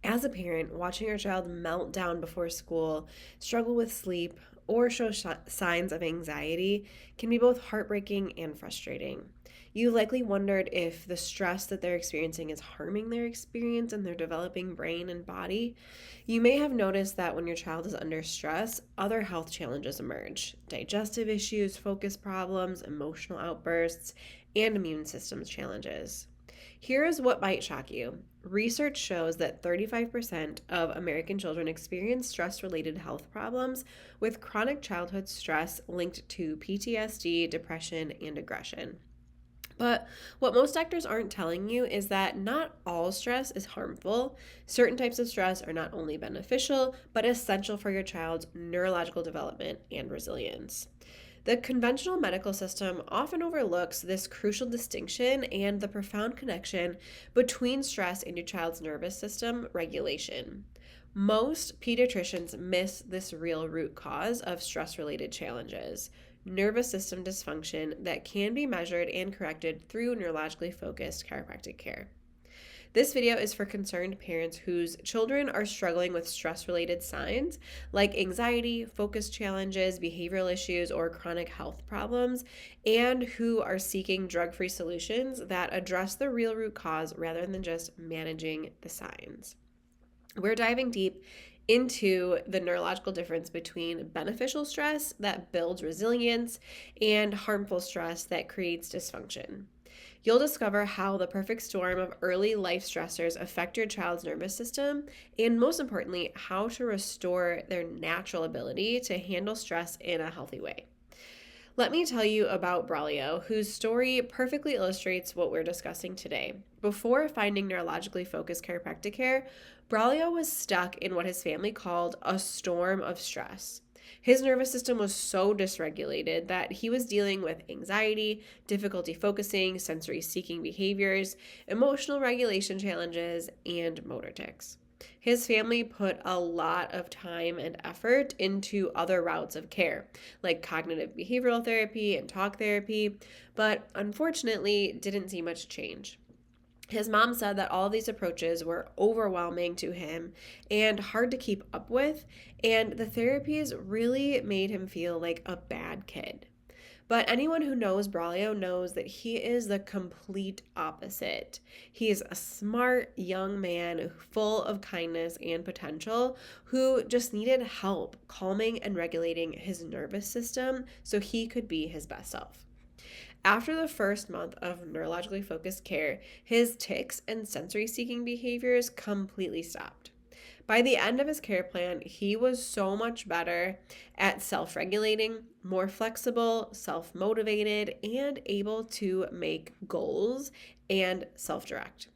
As a parent, watching your child melt down before school, struggle with sleep, or show signs of anxiety can be both heartbreaking and frustrating. You likely wondered if the stress that they're experiencing is harming their experience and their developing brain and body. You may have noticed that when your child is under stress, other health challenges emerge: digestive issues, focus problems, emotional outbursts, and immune systems challenges. Here is what might shock you. Research shows that 35% of American children experience stress related health problems, with chronic childhood stress linked to PTSD, depression, and aggression. But what most doctors aren't telling you is that not all stress is harmful. Certain types of stress are not only beneficial, but essential for your child's neurological development and resilience. The conventional medical system often overlooks this crucial distinction and the profound connection between stress and your child's nervous system regulation. Most pediatricians miss this real root cause of stress related challenges: nervous system dysfunction that can be measured and corrected through neurologically focused chiropractic care. This video is for concerned parents whose children are struggling with stress related signs like anxiety, focus challenges, behavioral issues, or chronic health problems, and who are seeking drug free solutions that address the real root cause rather than just managing the signs. We're diving deep into the neurological difference between beneficial stress that builds resilience and harmful stress that creates dysfunction. You'll discover how the perfect storm of early life stressors affect your child's nervous system, and most importantly, how to restore their natural ability to handle stress in a healthy way. Let me tell you about Braulio, whose story perfectly illustrates what we're discussing today. Before finding neurologically focused chiropractic care, Braulio was stuck in what his family called a storm of stress. His nervous system was so dysregulated that he was dealing with anxiety, difficulty focusing, sensory seeking behaviors, emotional regulation challenges, and motor tics. His family put a lot of time and effort into other routes of care, like cognitive behavioral therapy and talk therapy, but unfortunately didn't see much change. His mom said that all of these approaches were overwhelming to him and hard to keep up with, and the therapies really made him feel like a bad kid. But anyone who knows Braulio knows that he is the complete opposite. He is a smart young man full of kindness and potential who just needed help calming and regulating his nervous system so he could be his best self. After the first month of neurologically focused care, his tics and sensory seeking behaviors completely stopped. By the end of his care plan, he was so much better at self regulating, more flexible, self motivated, and able to make goals and self direct.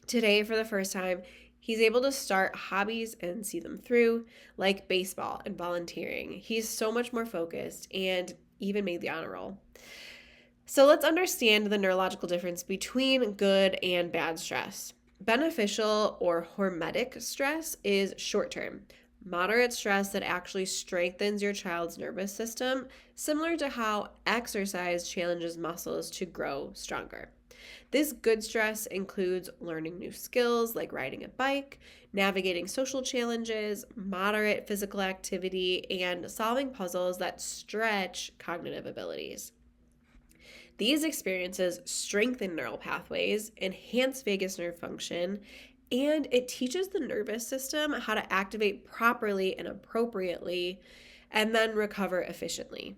Today, for the first time, he's able to start hobbies and see them through, like baseball and volunteering. He's so much more focused and even made the honor roll. So let's understand the neurological difference between good and bad stress. Beneficial or hormetic stress is short term. Moderate stress that actually strengthens your child's nervous system, similar to how exercise challenges muscles to grow stronger. This good stress includes learning new skills like riding a bike, navigating social challenges, moderate physical activity, and solving puzzles that stretch cognitive abilities. These experiences strengthen neural pathways, enhance vagus nerve function, and it teaches the nervous system how to activate properly and appropriately and then recover efficiently.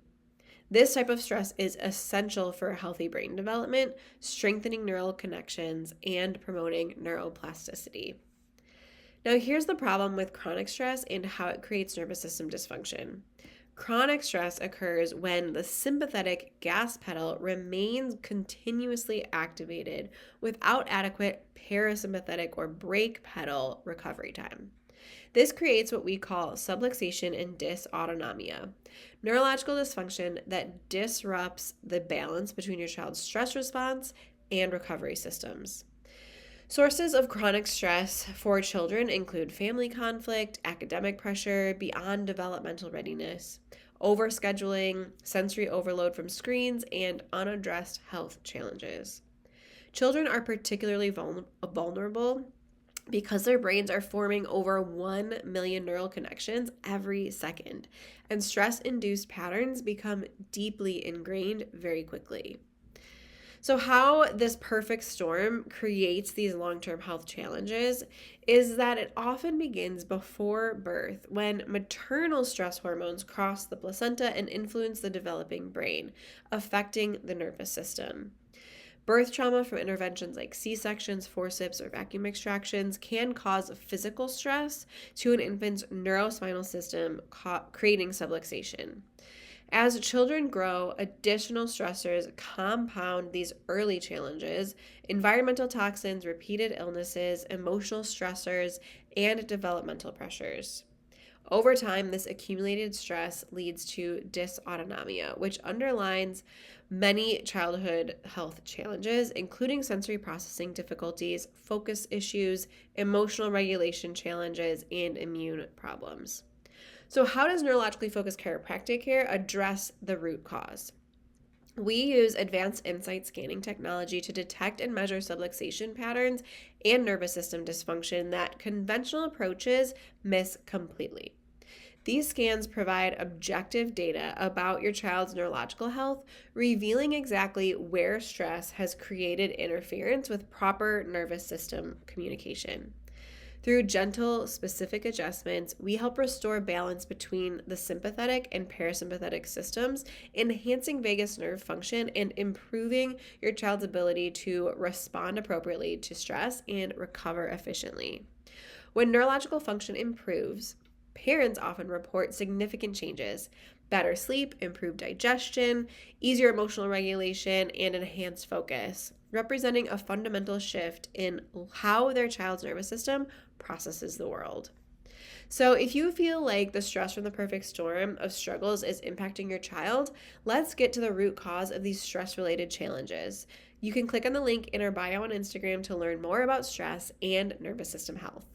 This type of stress is essential for healthy brain development, strengthening neural connections, and promoting neuroplasticity. Now, here's the problem with chronic stress and how it creates nervous system dysfunction. Chronic stress occurs when the sympathetic gas pedal remains continuously activated without adequate parasympathetic or brake pedal recovery time. This creates what we call subluxation and dysautonomia, neurological dysfunction that disrupts the balance between your child's stress response and recovery systems. Sources of chronic stress for children include family conflict, academic pressure beyond developmental readiness, overscheduling, sensory overload from screens, and unaddressed health challenges. Children are particularly vulnerable because their brains are forming over 1 million neural connections every second, and stress induced patterns become deeply ingrained very quickly. So, how this perfect storm creates these long term health challenges is that it often begins before birth when maternal stress hormones cross the placenta and influence the developing brain, affecting the nervous system. Birth trauma from interventions like C-sections, forceps, or vacuum extractions can cause physical stress to an infant's neurospinal system, creating subluxation. As children grow, additional stressors compound these early challenges: environmental toxins, repeated illnesses, emotional stressors, and developmental pressures. Over time, this accumulated stress leads to dysautonomia, which underlines many childhood health challenges, including sensory processing difficulties, focus issues, emotional regulation challenges, and immune problems. So, how does neurologically focused chiropractic care address the root cause? We use advanced insight scanning technology to detect and measure subluxation patterns and nervous system dysfunction that conventional approaches miss completely. These scans provide objective data about your child's neurological health, revealing exactly where stress has created interference with proper nervous system communication. Through gentle, specific adjustments, we help restore balance between the sympathetic and parasympathetic systems, enhancing vagus nerve function and improving your child's ability to respond appropriately to stress and recover efficiently. When neurological function improves, parents often report significant changes: better sleep, improved digestion, easier emotional regulation, and enhanced focus, representing a fundamental shift in how their child's nervous system processes the world. So, if you feel like the stress from the perfect storm of struggles is impacting your child, let's get to the root cause of these stress related challenges. You can click on the link in our bio on Instagram to learn more about stress and nervous system health.